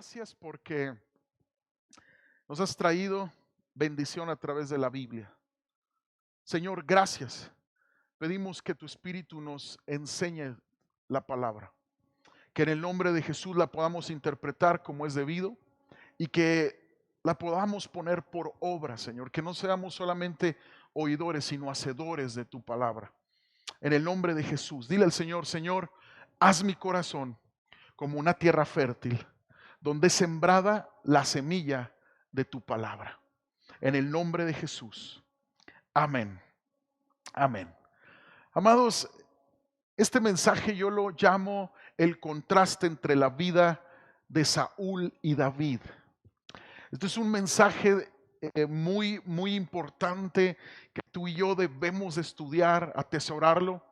gracias porque nos has traído bendición a través de la Biblia. Señor, gracias. Pedimos que tu Espíritu nos enseñe la palabra, que en el nombre de Jesús la podamos interpretar como es debido y que la podamos poner por obra, Señor, que no seamos solamente oidores, sino hacedores de tu palabra. En el nombre de Jesús, dile al Señor, Señor, haz mi corazón como una tierra fértil, donde es sembrada la semilla de tu palabra. En el nombre de Jesús. Amén. Amén. Amados, este mensaje yo lo llamo el contraste entre la vida de Saúl y David. Este es un mensaje muy importante que tú y yo debemos de estudiar, atesorarlo.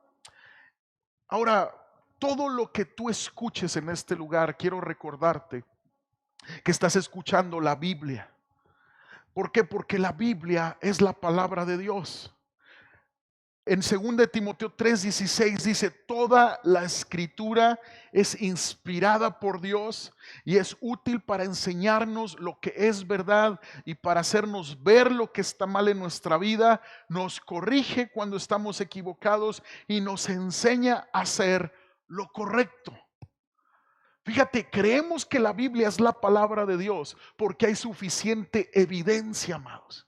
Ahora, todo lo que tú escuches en este lugar, quiero recordarte que estás escuchando la Biblia. ¿Por qué? Porque la Biblia es la palabra de Dios. En 2 Timoteo 3:16 dice, toda la escritura es inspirada por Dios y es útil para enseñarnos lo que es verdad y para hacernos ver lo que está mal en nuestra vida, nos corrige cuando estamos equivocados y nos enseña a hacer lo correcto. Fíjate, creemos que la Biblia es la palabra de Dios porque hay suficiente evidencia, amados.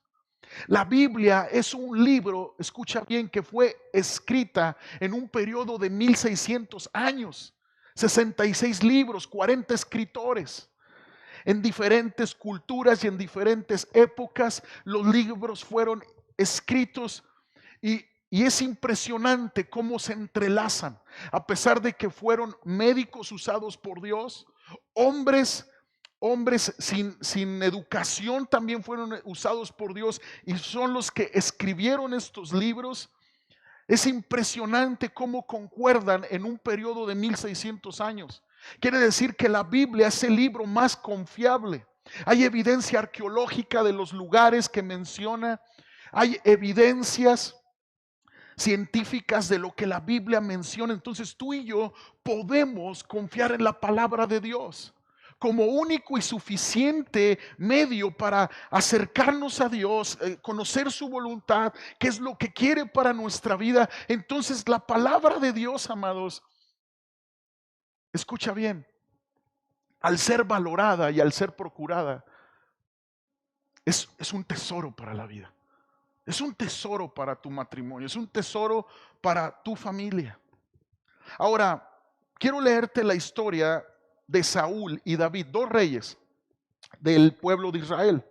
La Biblia es un libro, escucha bien, que fue escrita en un periodo de 1600 años, 66 libros, 40 escritores. En diferentes culturas y en diferentes épocas los libros fueron escritos y es impresionante cómo se entrelazan, a pesar de que fueron médicos usados por Dios, hombres sin educación también fueron usados por Dios y son los que escribieron estos libros. Es impresionante cómo concuerdan en un periodo de 1600 años. Quiere decir que la Biblia es el libro más confiable. Hay evidencia arqueológica de los lugares que menciona. Hay evidencias científicas de lo que la Biblia menciona. Entonces tú y yo podemos confiar en la palabra de Dios como único y suficiente medio para acercarnos a Dios, conocer su voluntad, qué es lo que quiere para nuestra vida. Entonces la palabra de Dios, amados, escucha bien, al ser valorada y al ser procurada, es un tesoro para la vida. Es un tesoro para tu matrimonio, es un tesoro para tu familia. Ahora, quiero leerte la historia de Saúl y David, dos reyes del pueblo de Israel.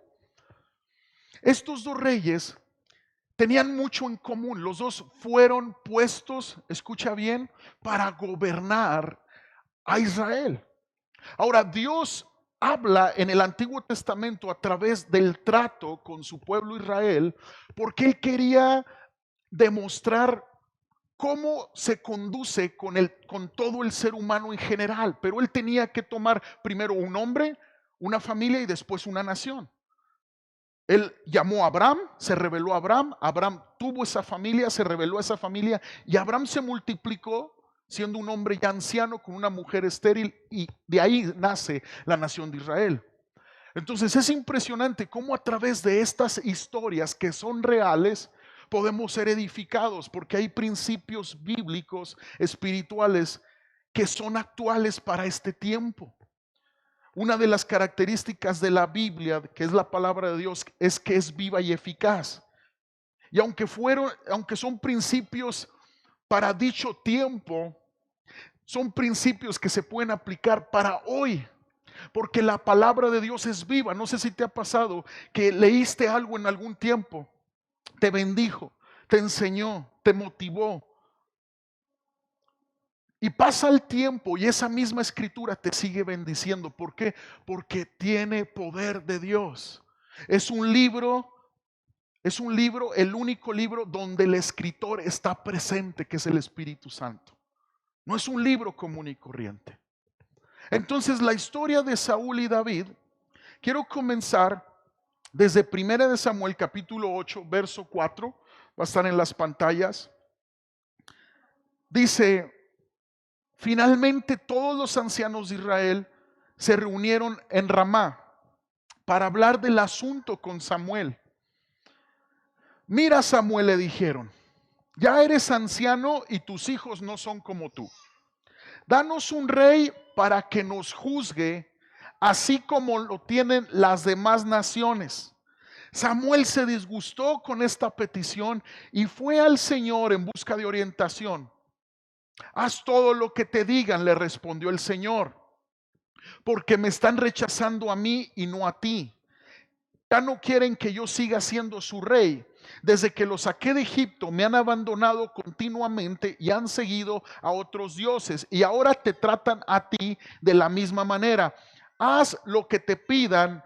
Estos dos reyes tenían mucho en común. Los dos fueron puestos, escucha bien, para gobernar a Israel. Ahora, Dios habla en el Antiguo Testamento a través del trato con su pueblo Israel, porque Él quería demostrar cómo se conduce con todo el ser humano en general. Pero Él tenía que tomar primero un hombre, una familia y después una nación. Él llamó a Abraham, se reveló a Abraham, Abraham tuvo esa familia, se reveló a esa familia y Abraham se multiplicó siendo un hombre ya anciano con una mujer estéril y de ahí nace la nación de Israel. Entonces es impresionante cómo a través de estas historias que son reales podemos ser edificados porque hay principios bíblicos, espirituales que son actuales para este tiempo. Una de las características de la Biblia, que es la palabra de Dios, es que es viva y eficaz. Y aunque son principios para dicho tiempo, son principios que se pueden aplicar para hoy. Porque la palabra de Dios es viva. No sé si te ha pasado que leíste algo en algún tiempo, te bendijo, te enseñó, te motivó. Y pasa el tiempo y esa misma escritura te sigue bendiciendo. ¿Por qué? Porque tiene poder de Dios. Es un libro, el único libro donde el escritor está presente, que es el Espíritu Santo. No es un libro común y corriente. Entonces la historia de Saúl y David, quiero comenzar desde 1 de Samuel capítulo 8, verso 4, va a estar en las pantallas. Dice: finalmente todos los ancianos de Israel se reunieron en Ramá para hablar del asunto con Samuel. Mira, Samuel, le dijeron, ya eres anciano y tus hijos no son como tú. Danos un rey para que nos juzgue, así como lo tienen las demás naciones. Samuel se disgustó con esta petición y fue al Señor en busca de orientación. Haz todo lo que te digan, le respondió el Señor, porque me están rechazando a mí y no a ti. Ya no quieren que yo siga siendo su rey. Desde que los saqué de Egipto me han abandonado continuamente y han seguido a otros dioses. Y ahora te tratan a ti de la misma manera. Haz lo que te pidan,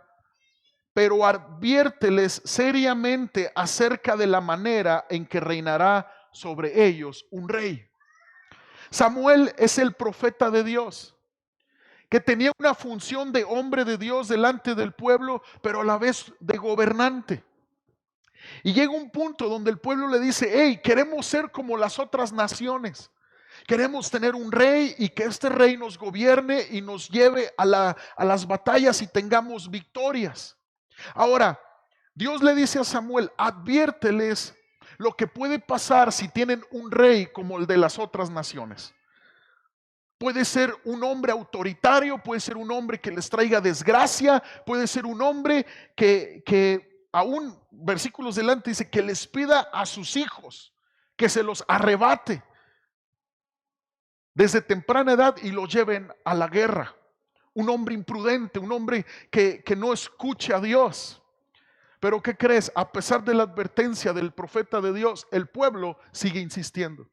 pero adviérteles seriamente acerca de la manera en que reinará sobre ellos un rey. Samuel es el profeta de Dios, que tenía una función de hombre de Dios delante del pueblo, pero a la vez de gobernante. Y llega un punto donde el pueblo le dice, hey, queremos ser como las otras naciones. Queremos tener un rey y que este rey nos gobierne y nos lleve a las batallas y tengamos victorias. Ahora, Dios le dice a Samuel, adviérteles lo que puede pasar si tienen un rey como el de las otras naciones. Puede ser un hombre autoritario, puede ser un hombre que les traiga desgracia, puede ser un hombre que aún versículos delante dice que les pida a sus hijos que se los arrebate desde temprana edad y lo lleven a la guerra. Un hombre imprudente, un hombre que no escuche a Dios. Pero ¿qué crees? A pesar de la advertencia del profeta de Dios, el pueblo sigue insistiendo.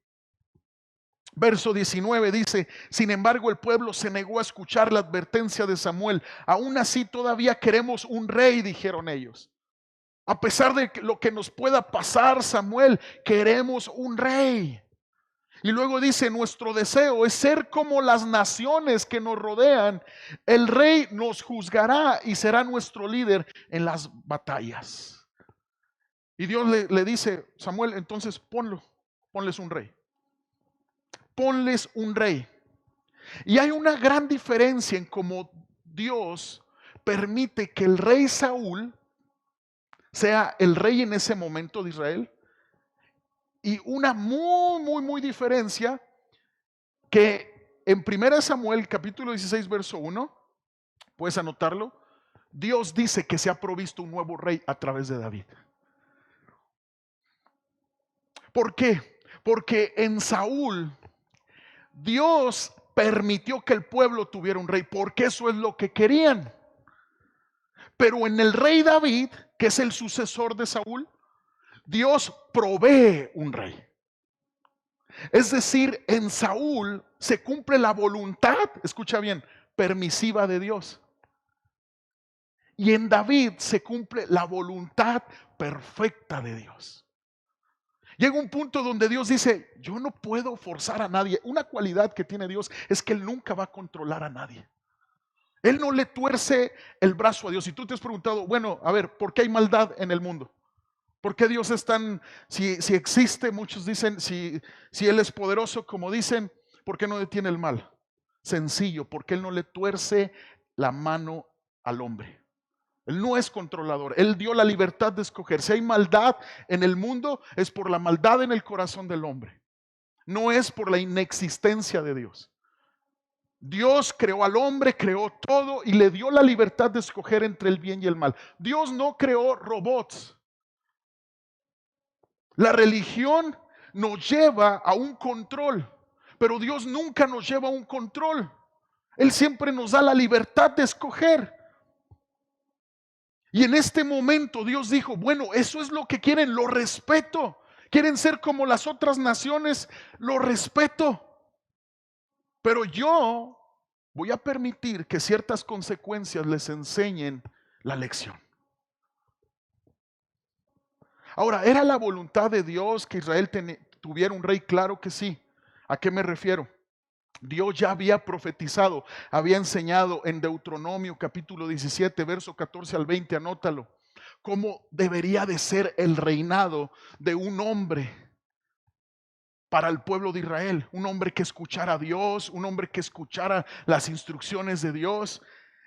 Verso 19 dice, sin embargo el pueblo se negó a escuchar la advertencia de Samuel. Aún así todavía queremos un rey, dijeron ellos. A pesar de lo que nos pueda pasar, Samuel, queremos un rey. Y luego dice, nuestro deseo es ser como las naciones que nos rodean. El rey nos juzgará y será nuestro líder en las batallas. Y Dios le dice, Samuel, entonces ponles un rey. Ponles un rey. Y hay una gran diferencia en cómo Dios permite que el rey Saúl sea el rey en ese momento de Israel. Y una muy diferencia que en 1 Samuel capítulo 16 verso 1, puedes anotarlo, Dios dice que se ha provisto un nuevo rey a través de David. ¿Por qué? Porque en Saúl Dios permitió que el pueblo tuviera un rey, porque eso es lo que querían. Pero en el rey David, que es el sucesor de Saúl, Dios provee un rey. Es decir, en Saúl se cumple la voluntad, escucha bien, permisiva de Dios. Y en David se cumple la voluntad perfecta de Dios. Llega un punto donde Dios dice, yo no puedo forzar a nadie. Una cualidad que tiene Dios es que Él nunca va a controlar a nadie. Él no le tuerce el brazo a Dios. Y tú te has preguntado, bueno, a ver, ¿por qué hay maldad en el mundo? ¿Por qué Dios es tan, si existe, muchos dicen, si Él es poderoso, como dicen, ¿por qué no detiene el mal? Sencillo, porque Él no le tuerce la mano al hombre. Él no es controlador. Él dio la libertad de escoger. Si hay maldad en el mundo, es por la maldad en el corazón del hombre. No es por la inexistencia de Dios. Dios creó al hombre, creó todo y le dio la libertad de escoger entre el bien y el mal. Dios no creó robots. La religión nos lleva a un control, pero Dios nunca nos lleva a un control. Él siempre nos da la libertad de escoger. Y en este momento Dios dijo, bueno, eso es lo que quieren, lo respeto. Quieren ser como las otras naciones, lo respeto. Pero yo voy a permitir que ciertas consecuencias les enseñen la lección. Ahora, ¿era la voluntad de Dios que Israel tuviera un rey? Claro que sí. ¿A qué me refiero? Dios ya había profetizado, había enseñado en Deuteronomio capítulo 17, verso 14 al 20, anótalo, cómo debería de ser el reinado de un hombre para el pueblo de Israel. Un hombre que escuchara a Dios, un hombre que escuchara las instrucciones de Dios.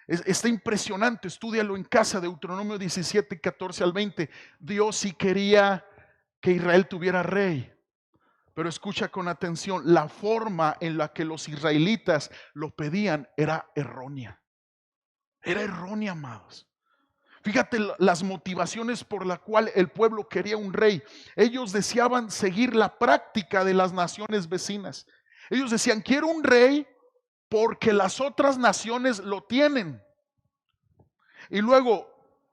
Está impresionante, estúdialo en casa, Deuteronomio 17, 14 al 20. Dios sí quería que Israel tuviera rey, pero escucha con atención, la forma en la que los israelitas lo pedían era errónea. Era errónea, amados. Fíjate las motivaciones por la cual el pueblo quería un rey. Ellos deseaban seguir la práctica de las naciones vecinas. Ellos decían, quiero un rey porque las otras naciones lo tienen. Y luego,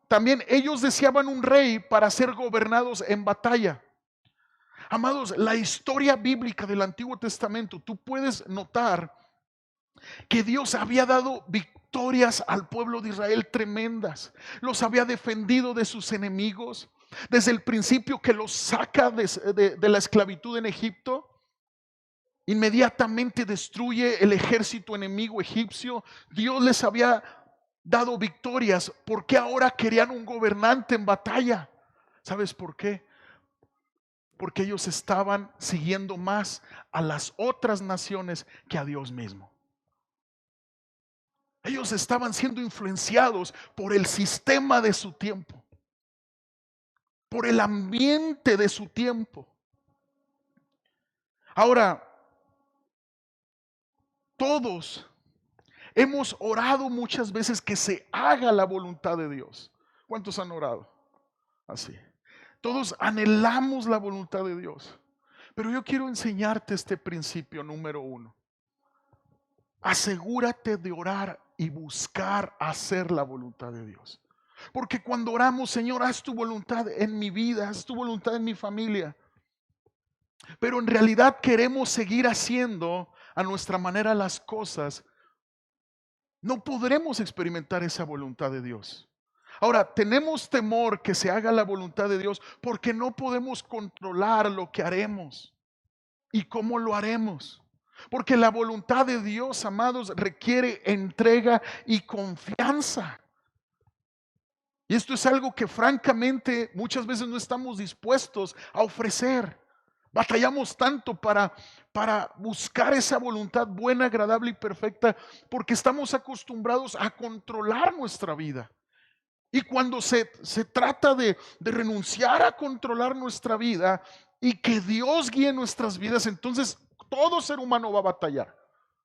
también ellos deseaban un rey para ser gobernados en batalla. Amados, la historia bíblica del Antiguo Testamento, tú puedes notar que Dios había dado victorias al pueblo de Israel tremendas. Los había defendido de sus enemigos. Desde el principio que los saca de la esclavitud en Egipto, inmediatamente destruye el ejército enemigo egipcio. Dios les había dado victorias. ¿Por qué ahora querían un gobernante en batalla? ¿Sabes por qué? Porque ellos estaban siguiendo más a las otras naciones que a Dios mismo. Ellos estaban siendo influenciados por el sistema de su tiempo, por el ambiente de su tiempo. Ahora, todos hemos orado muchas veces que se haga la voluntad de Dios. ¿Cuántos han orado así? Todos anhelamos la voluntad de Dios. Pero yo quiero enseñarte este principio número 1. Asegúrate de orar y buscar hacer la voluntad de Dios. Porque cuando oramos, Señor, haz tu voluntad en mi vida, haz tu voluntad en mi familia. Pero en realidad queremos seguir haciendo a nuestra manera las cosas. No podremos experimentar esa voluntad de Dios. Ahora, tenemos temor que se haga la voluntad de Dios porque no podemos controlar lo que haremos y cómo lo haremos. Porque la voluntad de Dios, amados, requiere entrega y confianza. Y esto es algo que francamente muchas veces no estamos dispuestos a ofrecer. Batallamos tanto para buscar esa voluntad buena, agradable y perfecta porque estamos acostumbrados a controlar nuestra vida. Y cuando se trata de renunciar a controlar nuestra vida y que Dios guíe nuestras vidas, entonces todo ser humano va a batallar.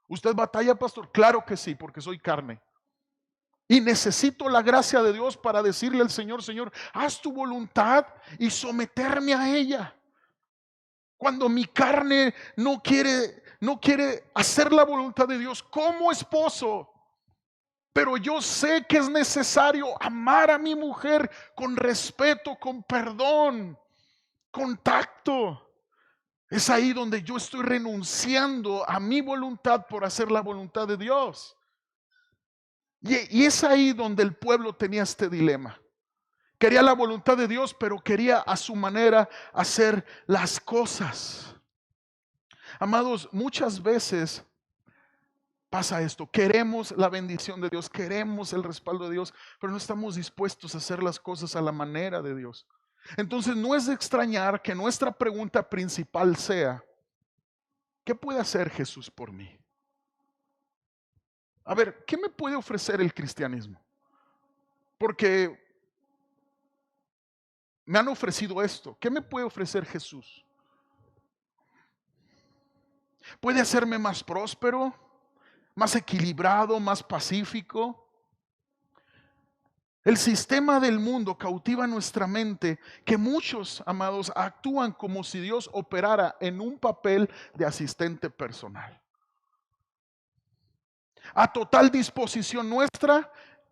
¿Usted batalla, pastor? Claro que sí, porque soy carne. Y necesito la gracia de Dios para decirle al Señor, Señor, haz tu voluntad y someterme a ella. Cuando mi carne no quiere hacer la voluntad de Dios como esposo, pero yo sé que es necesario amar a mi mujer con respeto, con perdón, con tacto. Es ahí donde yo estoy renunciando a mi voluntad por hacer la voluntad de Dios. Y es ahí donde el pueblo tenía este dilema. Quería la voluntad de Dios, pero quería a su manera hacer las cosas. Amados, muchas veces pasa esto. Queremos la bendición de Dios, queremos el respaldo de Dios, pero no estamos dispuestos a hacer las cosas a la manera de Dios. Entonces no es de extrañar que nuestra pregunta principal sea, ¿qué puede hacer Jesús por mí? A ver, ¿qué me puede ofrecer el cristianismo? Porque me han ofrecido esto. ¿Qué me puede ofrecer Jesús? ¿Puede hacerme más próspero, más equilibrado, más pacífico? El sistema del mundo cautiva nuestra mente, que muchos, amados, actúan como si Dios operara en un papel de asistente personal. A total disposición nuestra,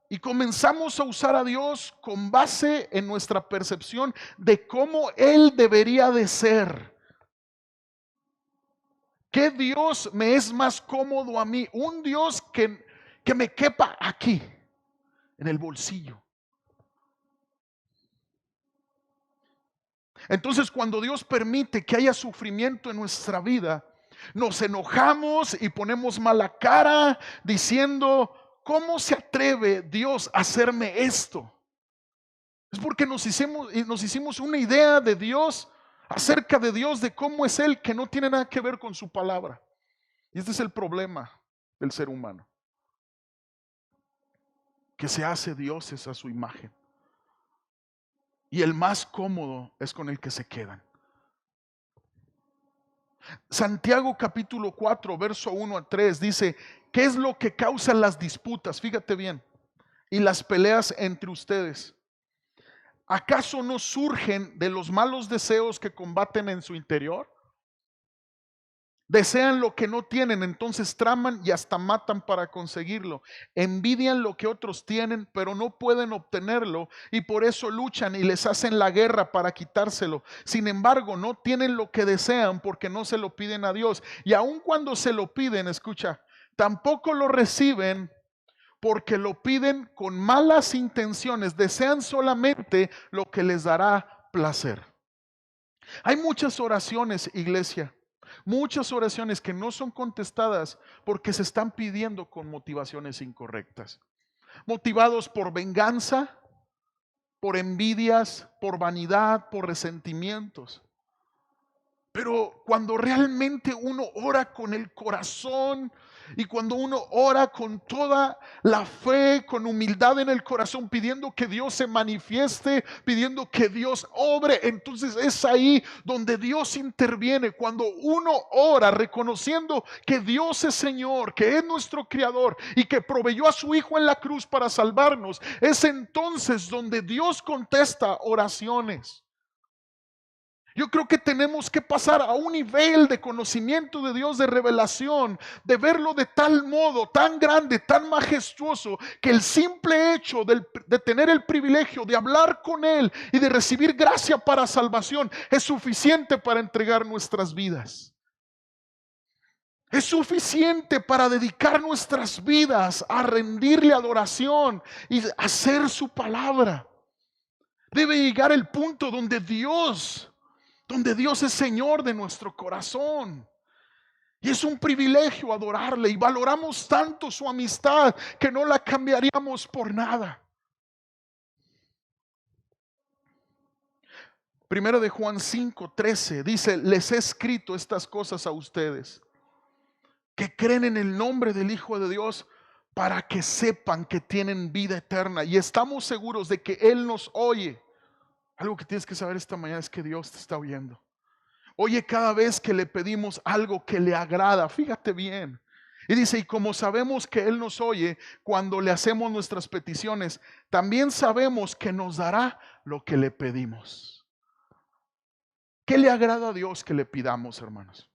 y comenzamos a usar a Dios con base en nuestra percepción de cómo Él debería de ser. ¿Qué Dios me es más cómodo a mí? Un Dios que me quepa aquí, en el bolsillo. Entonces, cuando Dios permite que haya sufrimiento en nuestra vida, nos enojamos y ponemos mala cara diciendo, ¿cómo se atreve Dios a hacerme esto? Es porque nos hicimos una idea de Dios, acerca de Dios, de cómo es Él, que no tiene nada que ver con su palabra. Y este es el problema del ser humano. que se hace dioses a su imagen. Y el más cómodo es con el que se quedan. Santiago capítulo 4, verso 1 a 3 dice, ¿qué es lo que causan las disputas? Fíjate bien, y las peleas entre ustedes. ¿Acaso no surgen de los malos deseos que combaten en su interior? Desean lo que no tienen, entonces traman y hasta matan para conseguirlo. Envidian lo que otros tienen, pero no pueden obtenerlo y por eso luchan y les hacen la guerra para quitárselo. Sin embargo, no tienen lo que desean porque no se lo piden a Dios. Y aun cuando se lo piden, escucha, tampoco lo reciben porque lo piden con malas intenciones. Desean solamente lo que les dará placer. Hay muchas oraciones, iglesia. Muchas oraciones que no son contestadas porque se están pidiendo con motivaciones incorrectas. Motivados por venganza, por envidias, por vanidad, por resentimientos. Pero cuando realmente uno ora con el corazón y cuando uno ora con toda la fe, con humildad en el corazón, pidiendo que Dios se manifieste, pidiendo que Dios obre, entonces es ahí donde Dios interviene. Cuando uno ora reconociendo que Dios es Señor, que es nuestro Creador y que proveyó a su Hijo en la cruz para salvarnos, es entonces donde Dios contesta oraciones. Yo creo que tenemos que pasar a un nivel de conocimiento de Dios, de revelación, de verlo de tal modo, tan grande, tan majestuoso, que el simple hecho de tener el privilegio de hablar con Él y de recibir gracia para salvación es suficiente para entregar nuestras vidas. Es suficiente para dedicar nuestras vidas a rendirle adoración y hacer su palabra. Debe llegar el punto donde Dios es Señor de nuestro corazón. Y es un privilegio adorarle y valoramos tanto su amistad que no la cambiaríamos por nada. Primero de Juan 5:13 dice, les he escrito estas cosas a ustedes que creen en el nombre del Hijo de Dios para que sepan que tienen vida eterna. Y estamos seguros de que Él nos oye. Algo que tienes que saber esta mañana es que Dios te está oyendo. Oye cada vez que le pedimos algo que le agrada, fíjate bien. Y dice, y como sabemos que Él nos oye cuando le hacemos nuestras peticiones, también sabemos que nos dará lo que le pedimos. ¿Qué le agrada a Dios que le pidamos, hermanos?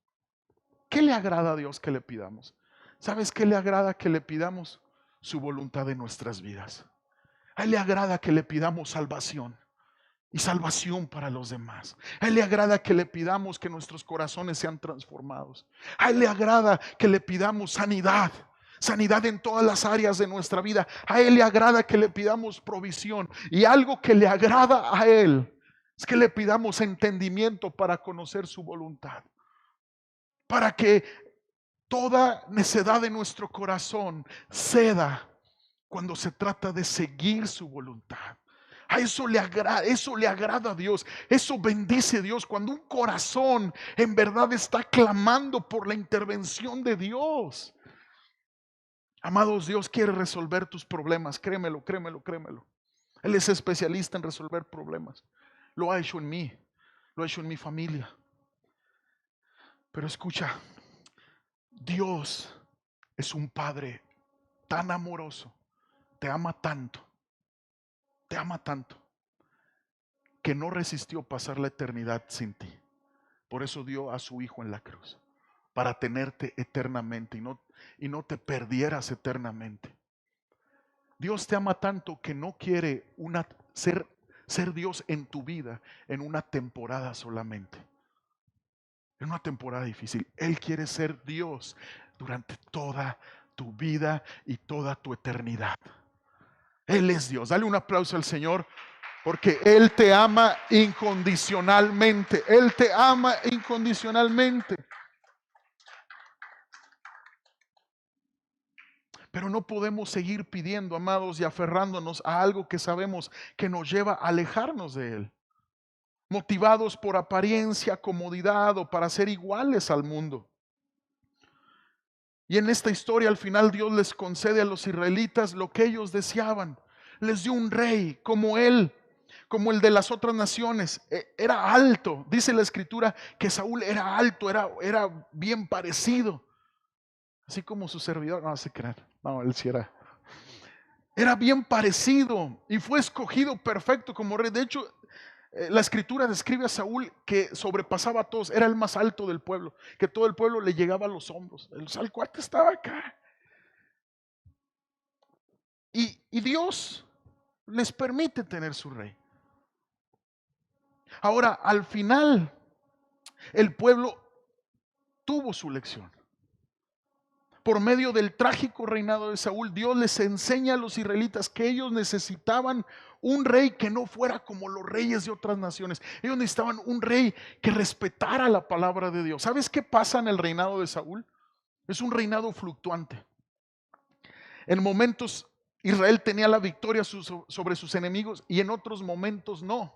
¿Qué le agrada a Dios que le pidamos? ¿Sabes qué le agrada que le pidamos? Su voluntad en nuestras vidas. A Él le agrada que le pidamos salvación. Y salvación para los demás. A Él le agrada que le pidamos que nuestros corazones sean transformados. A Él le agrada que le pidamos sanidad. Sanidad en todas las áreas de nuestra vida. A Él le agrada que le pidamos provisión. Y algo que le agrada a Él es que le pidamos entendimiento para conocer su voluntad. Para que toda necedad de nuestro corazón ceda cuando se trata de seguir su voluntad. A eso le agrada a Dios, eso bendice a Dios cuando un corazón en verdad está clamando por la intervención de Dios. Amados, Dios quiere resolver tus problemas, créemelo, créemelo, créemelo. Él es especialista en resolver problemas. Lo ha hecho en mí, lo ha hecho en mi familia. Pero escucha, Dios es un Padre tan amoroso, te ama tanto, que no resistió pasar la eternidad sin ti. Por eso dio a su Hijo en la cruz, para tenerte eternamente y no te perdieras eternamente. Dios te ama tanto que no quiere ser Dios en tu vida en una temporada solamente, en una temporada difícil. Él quiere ser Dios durante toda tu vida y toda tu eternidad. Él es Dios. Dale un aplauso al Señor. Porque Él te ama incondicionalmente. Él te ama incondicionalmente. Pero no podemos seguir pidiendo, amados, y aferrándonos a algo que sabemos que nos lleva a alejarnos de Él. Motivados por apariencia, comodidad o para ser iguales al mundo. Y en esta historia al final Dios les concede a los israelitas lo que ellos deseaban. Les dio un rey como él, como el de las otras naciones. Era alto, dice la escritura que Saúl era alto, era bien parecido. Así como su servidor, no se crean, no, él sí era bien parecido y fue escogido perfecto como rey. De hecho, la escritura describe a Saúl que sobrepasaba a todos, era el más alto del pueblo, que todo el pueblo le llegaba a los hombros. El cuate estaba acá. Y Dios les permite tener su rey. Ahora, al final, el pueblo tuvo su lección. Por medio del trágico reinado de Saúl, Dios les enseña a los israelitas que ellos necesitaban un rey que no fuera como los reyes de otras naciones. Ellos necesitaban un rey que respetara la palabra de Dios. ¿Sabes qué pasa en el reinado de Saúl? Es un reinado fluctuante. En momentos Israel tenía la victoria sobre sus enemigos y en otros momentos no.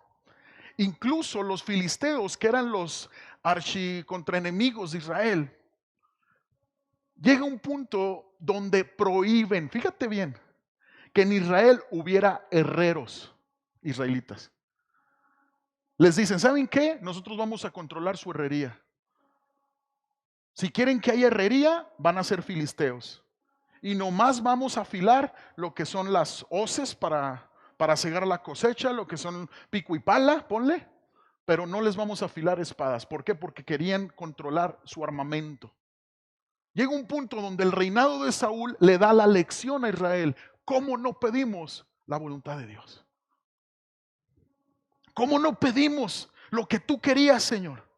Incluso los filisteos, que eran los archicontraenemigos de Israel, llega un punto donde prohíben, fíjate bien, que en Israel hubiera herreros israelitas. Les dicen, ¿saben qué? Nosotros vamos a controlar su herrería. Si quieren que haya herrería, van a ser filisteos. Y nomás vamos a afilar lo que son las hoces para cegar la cosecha, lo que son pico y pala, ponle. Pero no les vamos a afilar espadas. ¿Por qué? Porque querían controlar su armamento. Llega un punto donde el reinado de Saúl le da la lección a Israel. ¿Cómo no pedimos la voluntad de Dios? ¿Cómo no pedimos lo que tú querías, Señor?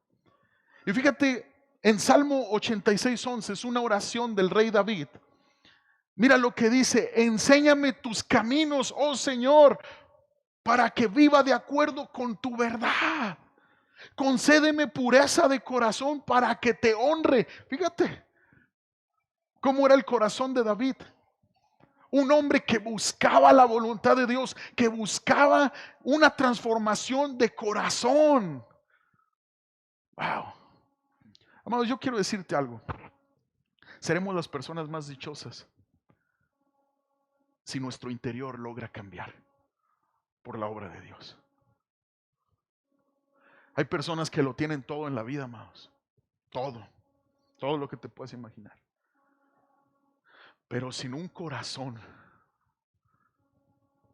Y fíjate, en Salmo 86:11 es una oración del rey David. Mira lo que dice: enséñame tus caminos, oh Señor, para que viva de acuerdo con tu verdad. Concédeme pureza de corazón para que te honre. Fíjate cómo era el corazón de David. Un hombre que buscaba la voluntad de Dios, que buscaba una transformación de corazón. Wow. Amados, yo quiero decirte algo. Seremos las personas más dichosas si nuestro interior logra cambiar por la obra de Dios. Hay personas que lo tienen todo en la vida, amados. Todo lo que te puedas imaginar. Pero sin un corazón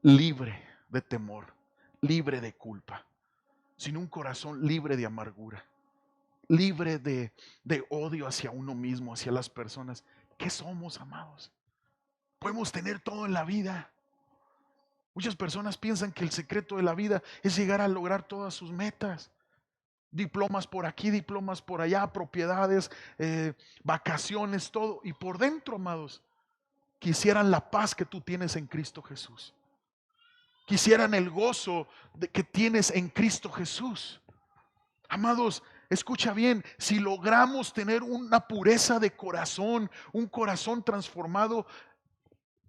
libre de temor, libre de culpa, sin un corazón libre de amargura, libre de odio hacia uno mismo, hacia las personas. ¿Qué somos, amados? Podemos tener todo en la vida. Muchas personas piensan que el secreto de la vida es llegar a lograr todas sus metas. Diplomas por aquí, diplomas por allá, propiedades, vacaciones, todo. Y por dentro, amados, quisieran la paz que tú tienes en Cristo Jesús. Quisieran el gozo que tienes en Cristo Jesús. Amados, escucha bien, si logramos tener una pureza de corazón, un corazón transformado,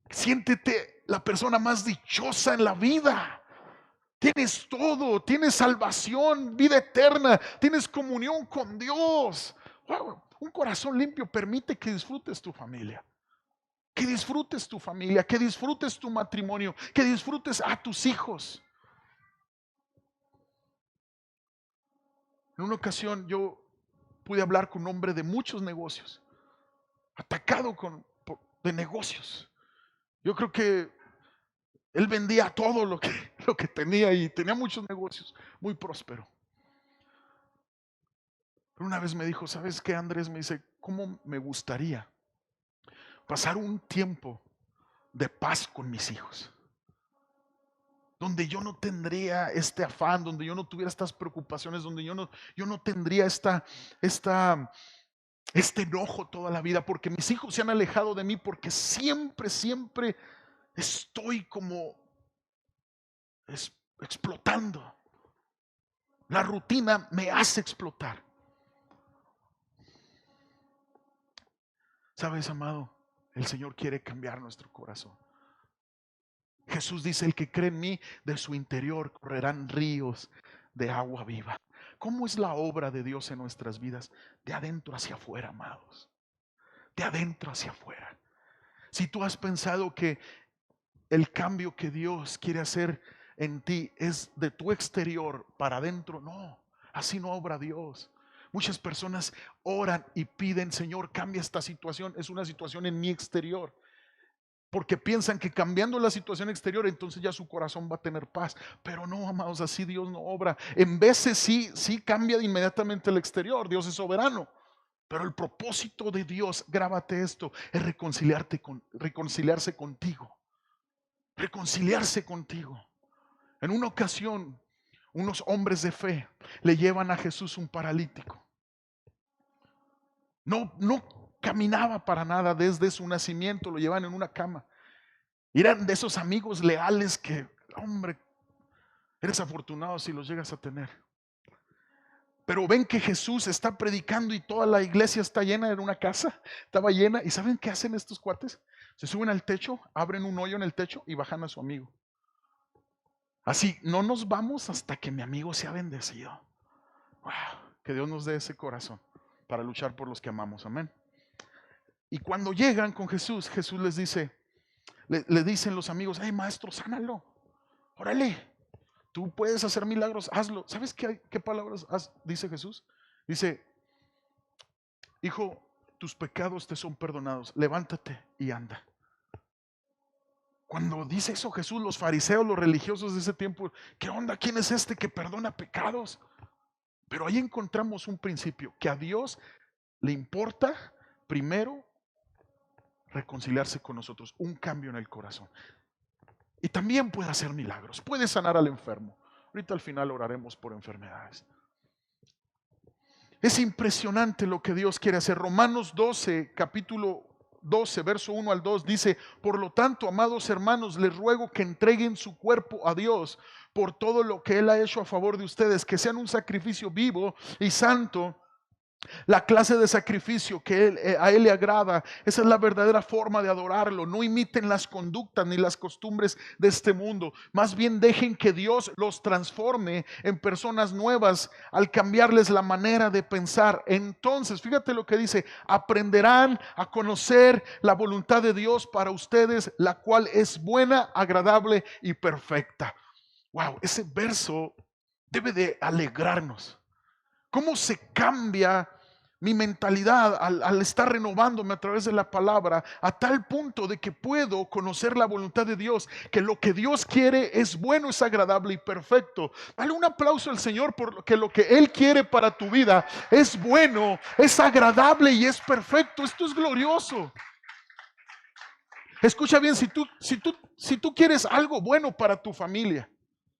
siéntete la persona más dichosa en la vida. Tienes todo, tienes salvación, vida eterna, tienes comunión con Dios. Wow, un corazón limpio permite que disfrutes tu familia. Que disfrutes tu familia, que disfrutes tu matrimonio, que disfrutes a tus hijos. En una ocasión yo pude hablar con un hombre de muchos negocios, atacado de negocios. Yo creo que él vendía todo lo que tenía y tenía muchos negocios, muy próspero. Pero una vez me dijo, ¿sabes qué, Andrés? Me dice, ¿cómo me gustaría pasar un tiempo de paz con mis hijos? Donde yo no tendría este afán, donde yo no tuviera estas preocupaciones, donde yo no tendría este enojo toda la vida, porque mis hijos se han alejado de mí, porque siempre estoy como explotando. La rutina me hace explotar. ¿Sabes, amado? El Señor quiere cambiar nuestro corazón. Jesús dice, el que cree en mí, de su interior correrán ríos de agua viva. ¿Cómo es la obra de Dios en nuestras vidas? De adentro hacia afuera, amados. de adentro hacia afuera. Si tú has pensado que el cambio que Dios quiere hacer en ti es de tu exterior para adentro, no, así no obra Dios. Muchas personas oran y piden, Señor, cambia esta situación, es una situación en mi exterior, porque piensan que cambiando la situación exterior entonces ya su corazón va a tener paz. Pero no, amados, así Dios no obra. En veces sí cambia inmediatamente el exterior. Dios es soberano, pero el propósito de Dios, grábate esto, es reconciliarse contigo. Reconciliarse contigo. En una ocasión, unos hombres de fe le llevan a Jesús un paralítico. No caminaba para nada desde su nacimiento, lo llevan en una cama. Eran de esos amigos leales que, hombre, eres afortunado si los llegas a tener. Pero ven que Jesús está predicando y toda la iglesia está llena, en una casa, estaba llena. ¿Y saben qué hacen estos cuates? Se suben al techo, abren un hoyo en el techo y bajan a su amigo. Así, no nos vamos hasta que mi amigo sea bendecido. Wow, que Dios nos dé ese corazón para luchar por los que amamos, amén. Y cuando llegan con Jesús, Jesús les dice, le dicen los amigos, hey maestro, sánalo, órale, tú puedes hacer milagros, hazlo. ¿Sabes qué palabras dice Jesús? Dice, hijo, tus pecados te son perdonados, levántate y anda. Cuando dice eso Jesús, los fariseos, los religiosos de ese tiempo, ¿qué onda? ¿Quién es este que perdona pecados? Pero ahí encontramos un principio, que a Dios le importa primero reconciliarse con nosotros, un cambio en el corazón. Y también puede hacer milagros, puede sanar al enfermo. Ahorita al final oraremos por enfermedades. Es impresionante lo que Dios quiere hacer. Romanos 12, capítulo 12, verso 1 al 2 dice, por lo tanto, amados hermanos, les ruego que entreguen su cuerpo a Dios por todo lo que Él ha hecho a favor de ustedes, que sean un sacrificio vivo y santo, la clase de sacrificio que a Él le agrada. Esa es la verdadera forma de adorarlo. No imiten las conductas ni las costumbres de este mundo. Más bien dejen que Dios los transforme en personas nuevas al cambiarles la manera de pensar. Entonces, fíjate lo que dice, aprenderán a conocer la voluntad de Dios para ustedes, la cual es buena, agradable y perfecta. Wow, ese verso debe de alegrarnos. ¿Cómo se cambia mi mentalidad al estar renovándome a través de la palabra a tal punto de que puedo conocer la voluntad de Dios, que lo que Dios quiere es bueno, es agradable y perfecto? Dale un aplauso al Señor porque lo que Él quiere para tu vida es bueno, es agradable y es perfecto. Esto es glorioso. Escucha bien, si tú quieres algo bueno para tu familia,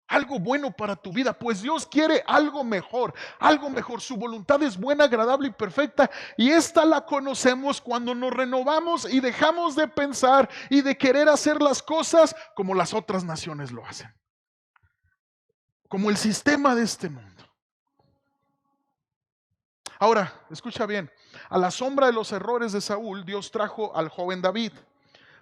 algo bueno para tu vida, pues Dios quiere algo mejor, algo mejor. Su voluntad es buena, agradable y perfecta, y esta la conocemos cuando nos renovamos y dejamos de pensar y de querer hacer las cosas como las otras naciones lo hacen, como el sistema de este mundo. Ahora, escucha bien, a la sombra de los errores de Saúl, Dios trajo al joven David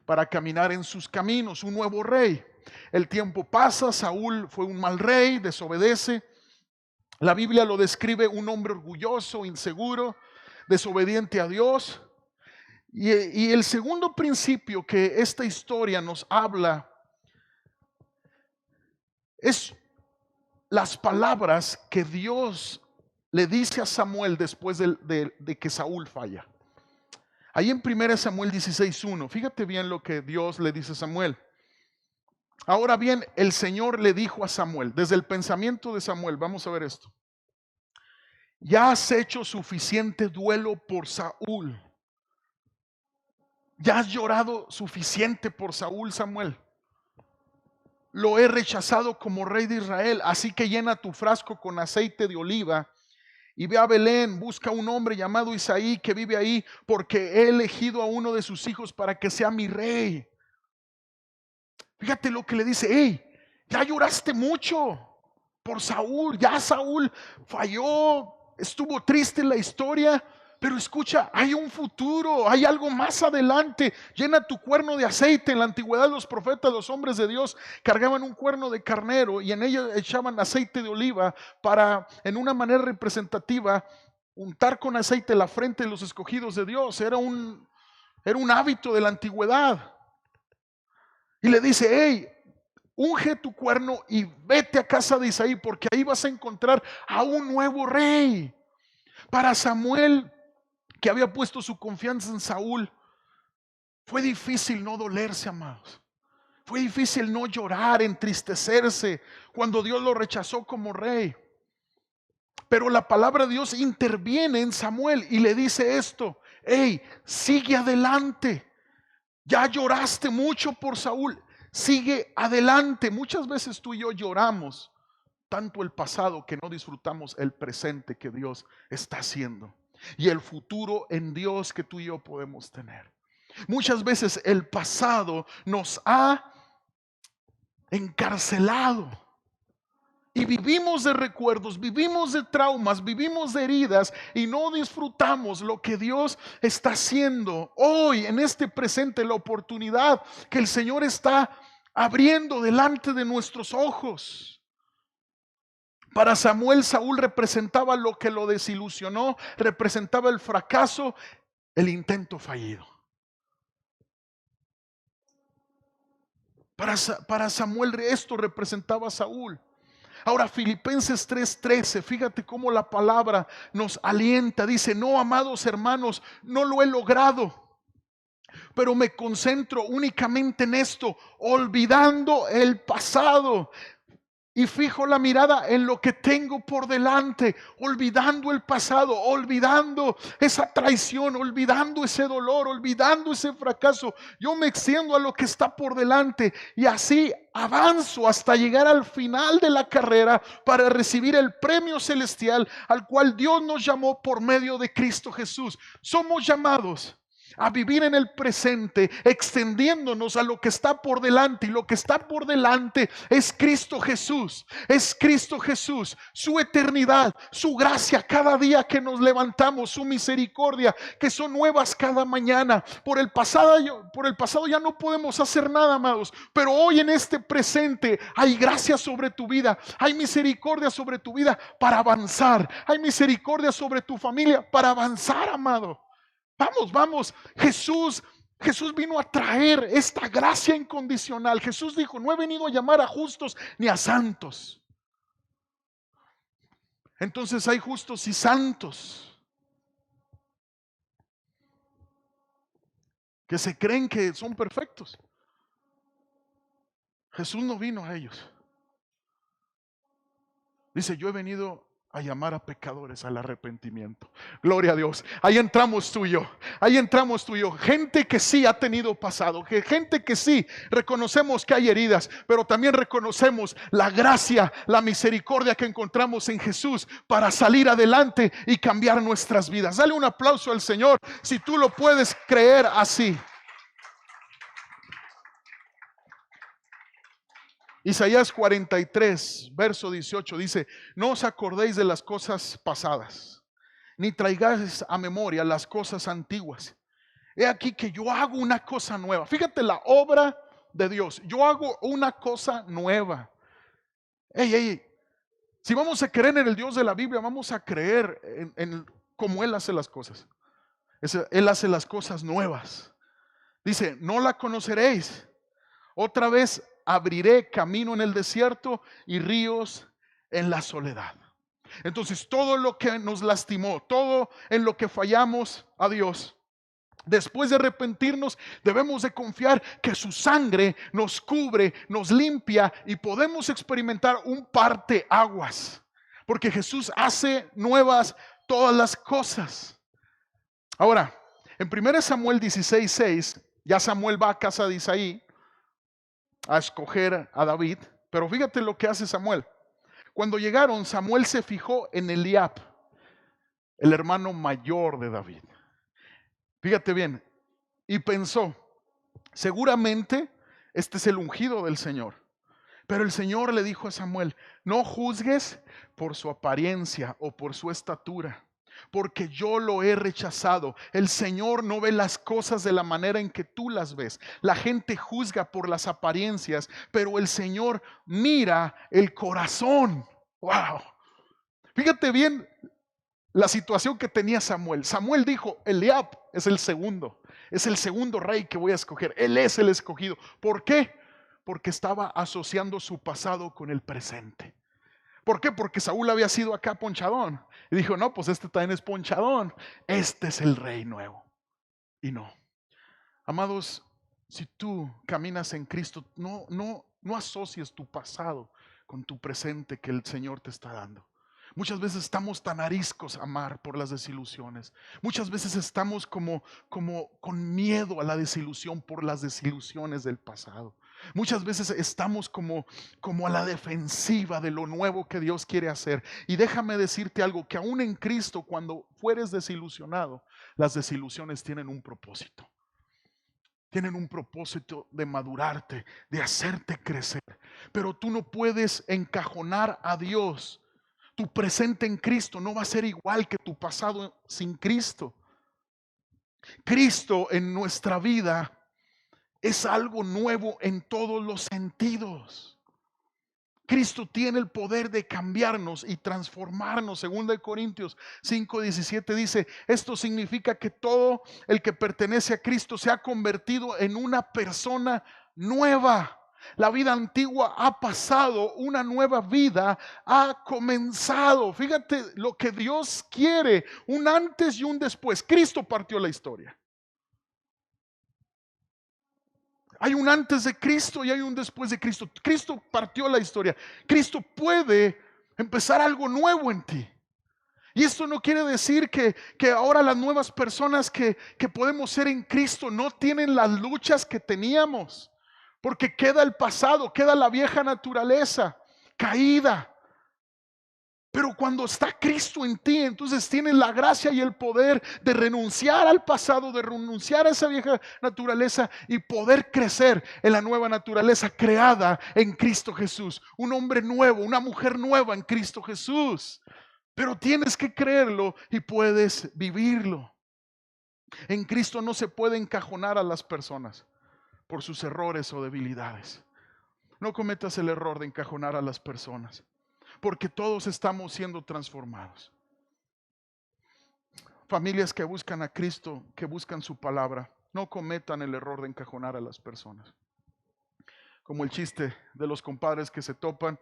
para caminar en sus caminos, un nuevo rey. El tiempo pasa, Saúl fue un mal rey, desobedece. La Biblia lo describe un hombre orgulloso, inseguro, desobediente a Dios. Y el segundo principio que esta historia nos habla es las palabras que Dios le dice a Samuel después de que Saúl falla. Ahí en 1 Samuel 16:1, fíjate bien lo que Dios le dice a Samuel. Ahora bien, el Señor le dijo a Samuel, desde el pensamiento de Samuel, vamos a ver esto. Ya has hecho suficiente duelo por Saúl. Ya has llorado suficiente por Saúl, Samuel. Lo he rechazado como rey de Israel, así que llena tu frasco con aceite de oliva y ve a Belén, busca un hombre llamado Isaí que vive ahí, porque he elegido a uno de sus hijos para que sea mi rey. Fíjate lo que le dice, hey, ya lloraste mucho por Saúl, ya Saúl falló, estuvo triste en la historia, pero escucha, hay un futuro, hay algo más adelante. Llena tu cuerno de aceite. En la antigüedad los profetas, los hombres de Dios, cargaban un cuerno de carnero y en ella echaban aceite de oliva para, en una manera representativa, untar con aceite la frente de los escogidos de Dios. Era un Era un hábito de la antigüedad. Y le dice, hey, unge tu cuerno y vete a casa de Isaí, porque ahí vas a encontrar a un nuevo rey. Para Samuel, que había puesto su confianza en Saúl, fue difícil no dolerse, amados. Fue difícil no llorar, entristecerse cuando Dios lo rechazó como rey. Pero la palabra de Dios interviene en Samuel y le dice esto: hey, sigue adelante. Ya lloraste mucho por Saúl, sigue adelante. Muchas veces tú y yo lloramos tanto el pasado que no disfrutamos el presente que Dios está haciendo y el futuro en Dios que tú y yo podemos tener. Muchas veces el pasado nos ha encarcelado y vivimos de recuerdos, vivimos de traumas, vivimos de heridas y no disfrutamos lo que Dios está haciendo hoy en este presente, la oportunidad que el Señor está abriendo delante de nuestros ojos. Para Samuel, Saúl representaba lo que lo desilusionó, representaba el fracaso, el intento fallido. Para Samuel esto representaba a Saúl. Ahora, Filipenses 3:13, fíjate cómo la palabra nos alienta. Dice, no, amados hermanos, no lo he logrado, pero me concentro únicamente en esto, olvidando el pasado. Y fijo la mirada en lo que tengo por delante, olvidando el pasado, olvidando esa traición, olvidando ese dolor, olvidando ese fracaso. Yo me extiendo a lo que está por delante y así avanzo hasta llegar al final de la carrera para recibir el premio celestial al cual Dios nos llamó por medio de Cristo Jesús. Somos llamados a vivir en el presente, extendiéndonos a lo que está por delante, y lo que está por delante es Cristo Jesús. Es Cristo Jesús, su eternidad, su gracia cada día que nos levantamos, su misericordia que son nuevas cada mañana. Por el pasado ya no podemos hacer nada, amados, pero hoy en este presente hay gracia sobre tu vida, hay misericordia sobre tu vida para avanzar, hay misericordia sobre tu familia para avanzar, amado. Vamos, Jesús vino a traer esta gracia incondicional. Jesús dijo, no he venido a llamar a justos ni a santos. Entonces hay justos y santos que se creen que son perfectos. Jesús no vino a ellos. Dice, yo he venido a llamar a pecadores al arrepentimiento. Gloria a Dios. Ahí entramos tú y yo. Ahí entramos tú y yo. Gente que sí ha tenido pasado. Gente que sí reconocemos que hay heridas, pero también reconocemos la gracia, la misericordia que encontramos en Jesús para salir adelante y cambiar nuestras vidas. Dale un aplauso al Señor si tú lo puedes creer así. Isaías 43, verso 18 dice, no os acordéis de las cosas pasadas, ni traigáis a memoria las cosas antiguas. He aquí que yo hago una cosa nueva. Fíjate la obra de Dios. Yo hago una cosa nueva. Si vamos a creer en el Dios de la Biblia, vamos a creer en cómo Él hace las cosas. Él hace las cosas nuevas. Dice, no la conoceréis. Otra vez abriré camino en el desierto y ríos en la soledad. Entonces todo lo que nos lastimó, todo en lo que fallamos a Dios, después de arrepentirnos, debemos de confiar que su sangre nos cubre, nos limpia y podemos experimentar un parteaguas, porque Jesús hace nuevas todas las cosas. Ahora, en 1 Samuel 16:6, ya Samuel va a casa de Isaí a escoger a David, pero fíjate lo que hace Samuel. Cuando llegaron, Samuel se fijó en Eliab, el hermano mayor de David. Fíjate bien, y pensó, seguramente este es el ungido del Señor. Pero el Señor le dijo a Samuel, no juzgues por su apariencia o por su estatura, porque yo lo he rechazado. El Señor no ve las cosas de la manera en que tú las ves. La gente juzga por las apariencias, pero el Señor mira el corazón. Wow. Fíjate bien la situación que tenía Samuel. Samuel dijo, Eliab es el segundo rey que voy a escoger. Él es el escogido. ¿Por qué? Porque estaba asociando su pasado con el presente. ¿Por qué? Porque Saúl había sido acá ponchadón. Y dijo, no, pues este también es ponchadón. Este es el rey nuevo. Y no. Amados, si tú caminas en Cristo, no asocies tu pasado con tu presente que el Señor te está dando. Muchas veces estamos tan ariscos a amar por las desilusiones. Muchas veces estamos como con miedo a la desilusión por las desilusiones del pasado. Muchas veces estamos como a la defensiva de lo nuevo que Dios quiere hacer. Y déjame decirte algo, que aún en Cristo, cuando fueres desilusionado, las desilusiones tienen un propósito. Tienen un propósito de madurarte, de hacerte crecer. Pero tú no puedes encajonar a Dios. Tu presente en Cristo no va a ser igual que tu pasado sin Cristo. Cristo en nuestra vida es algo nuevo en todos los sentidos. Cristo tiene el poder de cambiarnos y transformarnos. 2 Corintios 5:17 dice, esto significa que todo el que pertenece a Cristo se ha convertido en una persona nueva. La vida antigua ha pasado, una nueva vida ha comenzado. Fíjate lo que Dios quiere, un antes y un después. Cristo partió la historia. Hay un antes de Cristo y hay un después de Cristo. Cristo partió la historia. Cristo puede empezar algo nuevo en ti. Y esto no quiere decir que ahora las nuevas personas que podemos ser en Cristo no tienen las luchas que teníamos. Porque queda el pasado, queda la vieja naturaleza caída. Pero cuando está Cristo en ti, entonces tienes la gracia y el poder de renunciar al pasado, de renunciar a esa vieja naturaleza y poder crecer en la nueva naturaleza creada en Cristo Jesús. Un hombre nuevo, una mujer nueva en Cristo Jesús. Pero tienes que creerlo y puedes vivirlo. En Cristo no se puede encajonar a las personas por sus errores o debilidades. No cometas el error de encajonar a las personas, porque todos estamos siendo transformados. Familias que buscan a Cristo, que buscan su palabra, no cometan el error de encajonar a las personas. Como el chiste de los compadres que se topan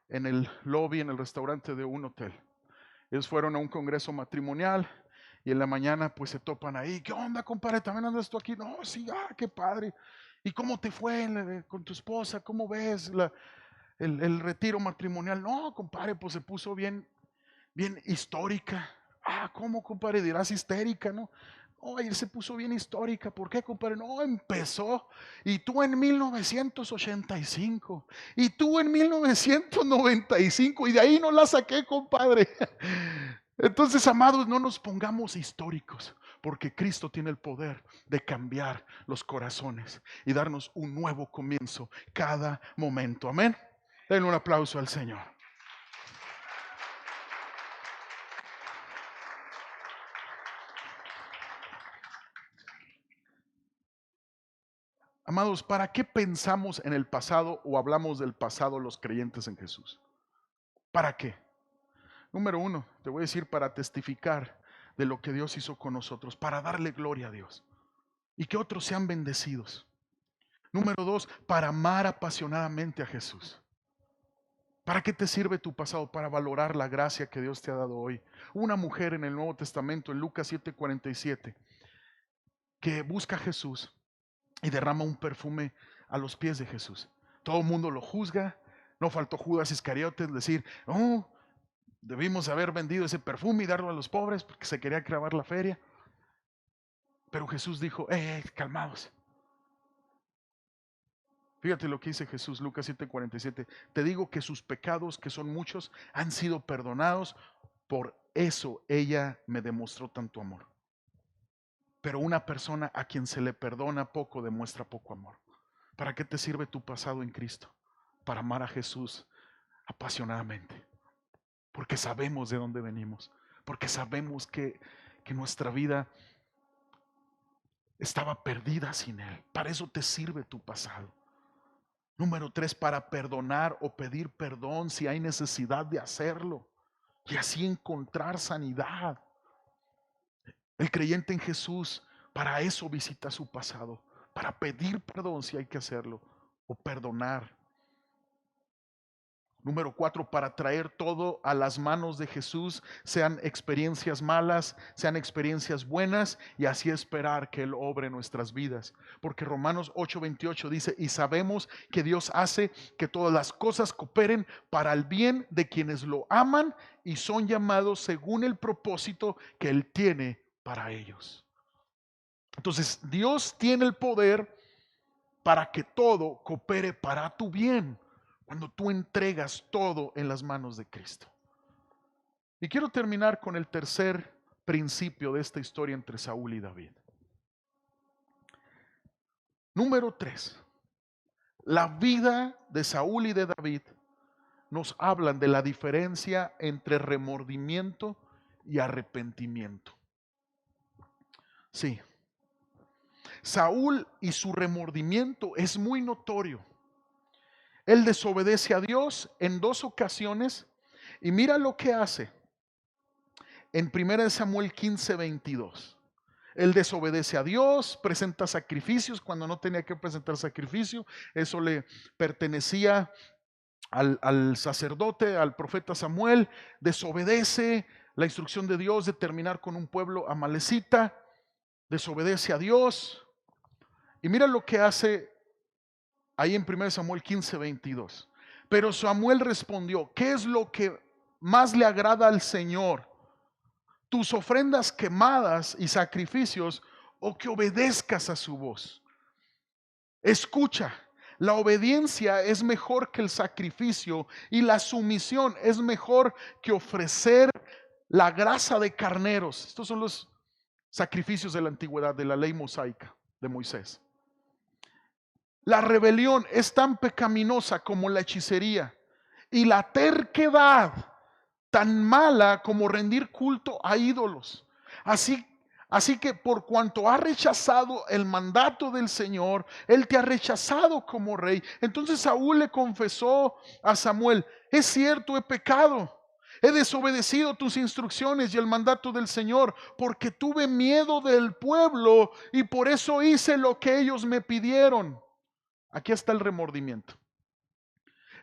en el lobby, en el restaurante de un hotel. Ellos fueron a un congreso matrimonial y en la mañana pues se topan ahí. ¿Qué onda, compadre? ¿También andas tú aquí? No, sí, qué padre. ¿Y cómo te fue con tu esposa? ¿Cómo ves el retiro matrimonial? No, compadre, pues se puso bien histórica. ¿Cómo, compadre? Dirás histérica, ¿no? No, ayer se puso bien histórica. ¿Por qué, compadre? No, empezó. Y tú en 1985. Y tú en 1995. Y de ahí no la saqué, compadre. Entonces, amados, no nos pongamos históricos, porque Cristo tiene el poder de cambiar los corazones y darnos un nuevo comienzo cada momento. Amén. Denle un aplauso al Señor. Amados, ¿para qué pensamos en el pasado o hablamos del pasado los creyentes en Jesús? ¿Para qué? Número uno, te voy a decir, para testificar de lo que Dios hizo con nosotros, para darle gloria a Dios y que otros sean bendecidos. Número dos, para amar apasionadamente a Jesús. ¿Para qué te sirve tu pasado? Para valorar la gracia que Dios te ha dado hoy. Una mujer en el Nuevo Testamento, en Lucas 7:47, que busca a Jesús y derrama un perfume a los pies de Jesús. Todo el mundo lo juzga. No faltó Judas Iscariote decir, oh, debimos haber vendido ese perfume y darlo a los pobres porque se quería clavar la feria. Pero Jesús dijo, calmados. Fíjate lo que dice Jesús, Lucas 7:47. Te digo que sus pecados, que son muchos, han sido perdonados. Por eso ella me demostró tanto amor. Pero una persona a quien se le perdona poco demuestra poco amor. ¿Para qué te sirve tu pasado en Cristo? Para amar a Jesús apasionadamente. Porque sabemos de dónde venimos. Porque sabemos que nuestra vida estaba perdida sin Él. Para eso te sirve tu pasado. Número tres, para perdonar o pedir perdón si hay necesidad de hacerlo. y así encontrar sanidad. El creyente en Jesús para eso visita su pasado, para pedir perdón si hay que hacerlo, o perdonar. Número 4, para traer todo a las manos de Jesús, sean experiencias malas, sean experiencias buenas, y así esperar que Él obre en nuestras vidas. Porque Romanos 8:28 dice, y sabemos que Dios hace que todas las cosas cooperen para el bien de quienes lo aman y son llamados según el propósito que Él tiene para ellos. Entonces, Dios tiene el poder para que todo coopere para tu bien cuando tú entregas todo en las manos de Cristo. Y quiero terminar con el tercer principio de esta historia entre Saúl y David. Número 3. La vida de Saúl y de David nos hablan de la diferencia entre remordimiento y arrepentimiento. Sí, Saúl y su remordimiento es muy notorio. Él desobedece a Dios en 2 ocasiones y mira lo que hace en 1 Samuel 15:22. Él desobedece a Dios, presenta sacrificios cuando no tenía que presentar sacrificio. Eso le pertenecía al sacerdote, al profeta Samuel. Desobedece la instrucción de Dios de terminar con un pueblo amalecita. Desobedece a Dios. Y mira lo que hace ahí en 1 Samuel 15:22. Pero Samuel respondió, ¿qué es lo que más le agrada al Señor? ¿Tus ofrendas quemadas y sacrificios o que obedezcas a su voz? Escucha, la obediencia es mejor que el sacrificio y la sumisión es mejor que ofrecer la grasa de carneros. Estos son los sacrificios de la antigüedad, de la ley mosaica de Moisés. La rebelión es tan pecaminosa como la hechicería y la terquedad tan mala como rendir culto a ídolos. Así que por cuanto ha rechazado el mandato del Señor, Él te ha rechazado como rey. Entonces Saúl le confesó a Samuel, es cierto, he pecado. He desobedecido tus instrucciones y el mandato del Señor porque tuve miedo del pueblo y por eso hice lo que ellos me pidieron. Aquí está el remordimiento.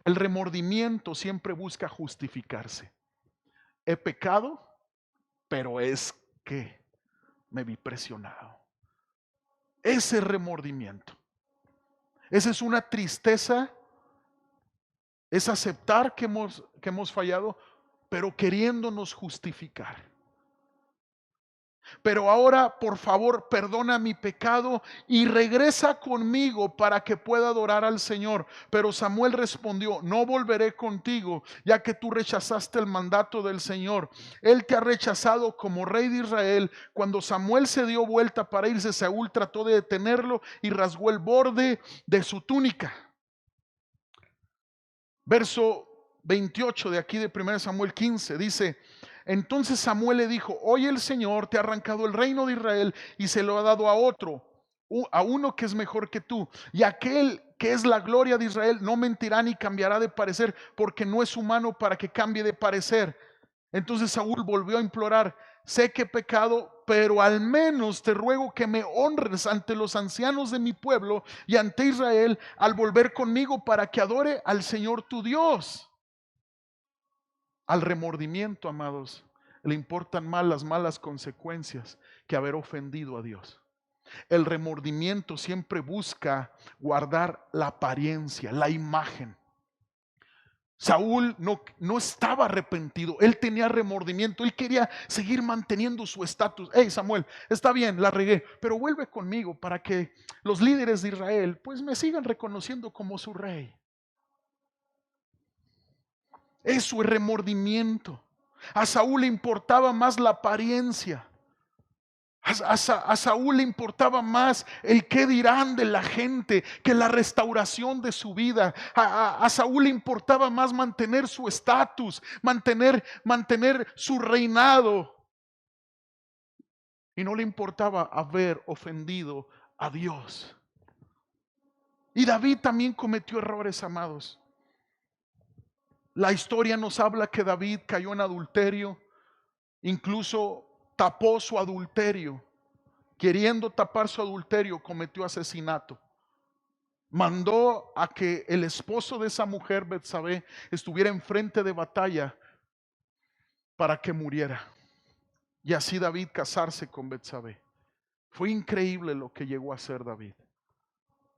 El remordimiento siempre busca justificarse. He pecado, pero es que me vi presionado. Ese remordimiento. Esa es una tristeza. Es aceptar que hemos fallado, pero queriéndonos justificar. Pero ahora, por favor, perdona mi pecado y regresa conmigo para que pueda adorar al Señor. Pero Samuel respondió, no volveré contigo, ya que tú rechazaste el mandato del Señor. Él te ha rechazado como rey de Israel. Cuando Samuel se dio vuelta para irse, Saúl trató de detenerlo y rasgó el borde de su túnica. Verso 28 de aquí de 1 Samuel 15 dice, entonces Samuel le dijo, hoy el Señor te ha arrancado el reino de Israel y se lo ha dado a otro, a uno que es mejor que tú. Y aquel que es la gloria de Israel no mentirá ni cambiará de parecer, porque no es humano para que cambie de parecer. Entonces Saúl volvió a implorar, sé que he pecado, pero al menos te ruego que me honres ante los ancianos de mi pueblo y ante Israel al volver conmigo para que adore al Señor tu Dios. Al remordimiento, amados, le importan más las malas consecuencias que haber ofendido a Dios. El remordimiento siempre busca guardar la apariencia, la imagen. Saúl no estaba arrepentido, él tenía remordimiento, él quería seguir manteniendo su estatus. Hey Samuel, está bien, la regué, pero vuelve conmigo para que los líderes de Israel pues me sigan reconociendo como su rey. Eso es remordimiento. A Saúl le importaba más la apariencia. A Saúl le importaba más el qué dirán de la gente que la restauración de su vida. A Saúl le importaba más mantener su estatus, mantener su reinado. Y no le importaba haber ofendido a Dios. Y David también cometió errores, amados. La historia nos habla que David cayó en adulterio, incluso tapó su adulterio. Queriendo tapar su adulterio, cometió asesinato. Mandó a que el esposo de esa mujer, Betsabé, estuviera enfrente de batalla para que muriera. Y así David casarse con Betsabé. Fue increíble lo que llegó a hacer David.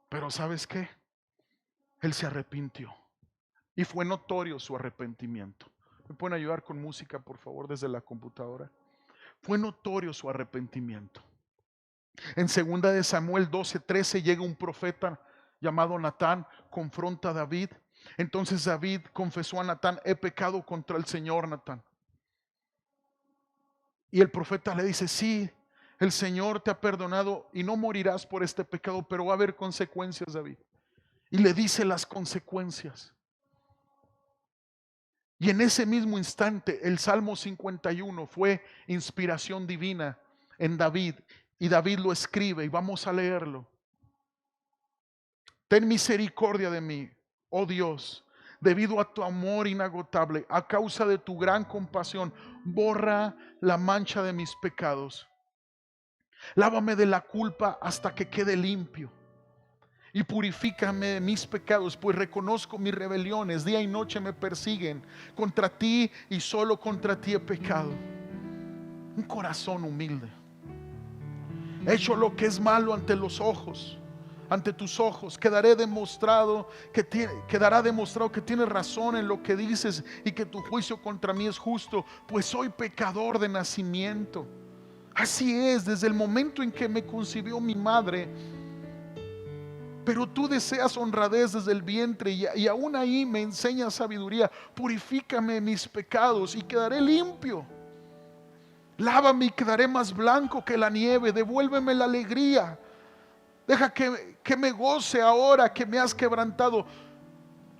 Pero ¿sabes qué? Él se arrepintió. Y fue notorio su arrepentimiento. ¿Me pueden ayudar con música, por favor, desde la computadora? Fue notorio su arrepentimiento. En 2 de Samuel 12:13 llega un profeta llamado Natán, confronta a David. Entonces David confesó a Natán: he pecado contra el Señor, Natán. Y el profeta le dice: sí, el Señor te ha perdonado y no morirás por este pecado, pero va a haber consecuencias, David. Y le dice las consecuencias. Y en ese mismo instante el Salmo 51 fue inspiración divina en David. Y David lo escribe y vamos a leerlo. Ten misericordia de mí, oh Dios, debido a tu amor inagotable, a causa de tu gran compasión, borra la mancha de mis pecados. Lávame de la culpa hasta que quede limpio. Y purifícame de mis pecados, pues reconozco mis rebeliones, día y noche me persiguen. Contra ti y solo contra ti he pecado. Un corazón humilde. He hecho lo que es malo ante los ojos, ante tus ojos. Quedará demostrado que tienes razón en lo que dices y que tu juicio contra mí es justo, pues soy pecador de nacimiento. Así es, desde el momento en que me concibió mi madre. Pero tú deseas honradez desde el vientre y aún ahí me enseñas sabiduría. Purifícame mis pecados y quedaré limpio. Lávame y quedaré más blanco que la nieve. Devuélveme la alegría. Deja que me goce ahora que me has quebrantado.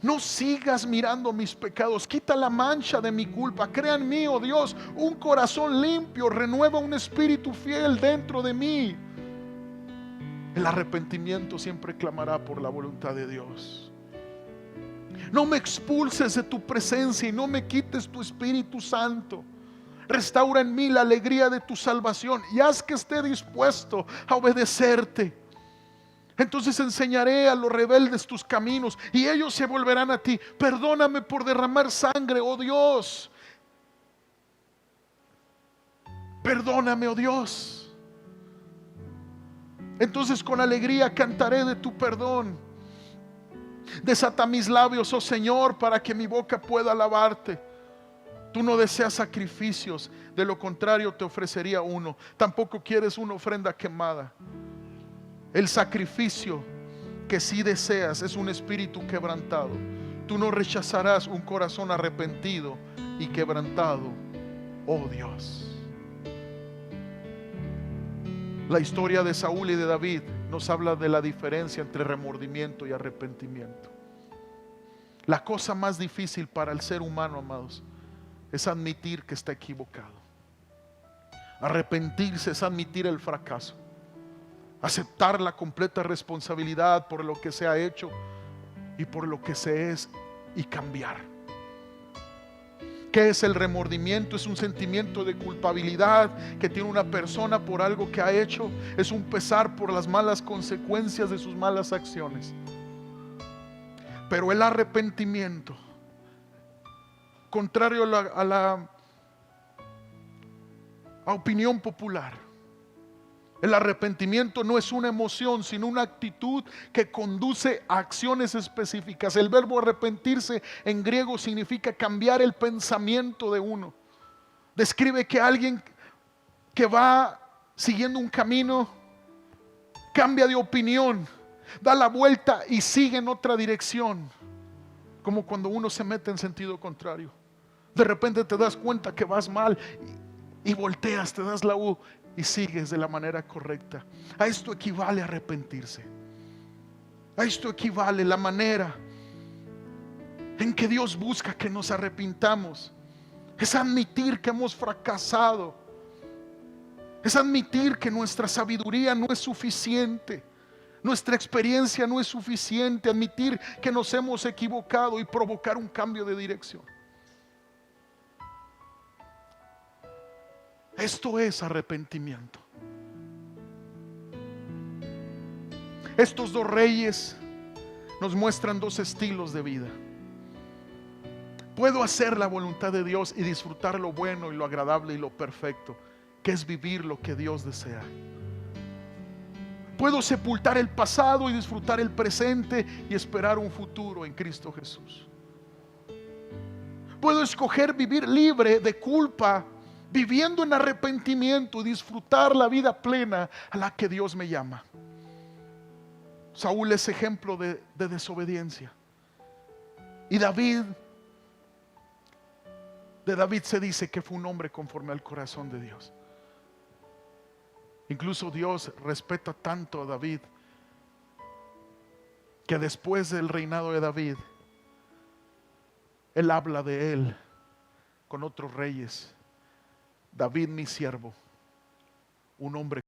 No sigas mirando mis pecados. Quita la mancha de mi culpa. Crea en mí, oh Dios, un corazón limpio. Renueva un espíritu fiel dentro de mí. El arrepentimiento siempre clamará por la voluntad de Dios. No me expulses de tu presencia y no me quites tu Espíritu Santo. Restaura en mí la alegría de tu salvación y haz que esté dispuesto a obedecerte. Entonces enseñaré a los rebeldes tus caminos y ellos se volverán a ti. Perdóname por derramar sangre, oh Dios. Perdóname, oh Dios. Entonces con alegría cantaré de tu perdón. Desata mis labios, oh Señor, para que mi boca pueda alabarte. Tú no deseas sacrificios, de lo contrario te ofrecería uno. Tampoco quieres una ofrenda quemada. El sacrificio que sí deseas es un espíritu quebrantado. Tú no rechazarás un corazón arrepentido y quebrantado, oh Dios. La historia de Saúl y de David nos habla de la diferencia entre remordimiento y arrepentimiento. La cosa más difícil para el ser humano, amados, es admitir que está equivocado. Arrepentirse es admitir el fracaso. Aceptar la completa responsabilidad por lo que se ha hecho y por lo que se es y cambiar. ¿Qué es el remordimiento? Es un sentimiento de culpabilidad que tiene una persona por algo que ha hecho. Es un pesar por las malas consecuencias de sus malas acciones. Pero el arrepentimiento, contrario a la opinión popular, el arrepentimiento no es una emoción, sino una actitud que conduce a acciones específicas. El verbo arrepentirse en griego significa cambiar el pensamiento de uno. Describe que alguien que va siguiendo un camino cambia de opinión, da la vuelta y sigue en otra dirección. Como cuando uno se mete en sentido contrario. De repente te das cuenta que vas mal y volteas, te das la U y sigues de la manera correcta. A esto equivale arrepentirse. A esto equivale la manera en que Dios busca que nos arrepintamos. Es admitir que hemos fracasado. Es admitir que nuestra sabiduría no es suficiente. Nuestra experiencia no es suficiente. Admitir que nos hemos equivocado y provocar un cambio de dirección. Esto es arrepentimiento. Estos dos reyes nos muestran dos estilos de vida. Puedo hacer la voluntad de Dios y disfrutar lo bueno y lo agradable y lo perfecto, que es vivir lo que Dios desea. Puedo sepultar el pasado y disfrutar el presente y esperar un futuro en Cristo Jesús. Puedo escoger vivir libre de culpa, viviendo en arrepentimiento y disfrutar la vida plena a la que Dios me llama. Saúl es ejemplo de desobediencia. Y de David se dice que fue un hombre conforme al corazón de Dios. Incluso Dios respeta tanto a David que después del reinado de David, Él habla de él con otros reyes. David, mi siervo, un hombre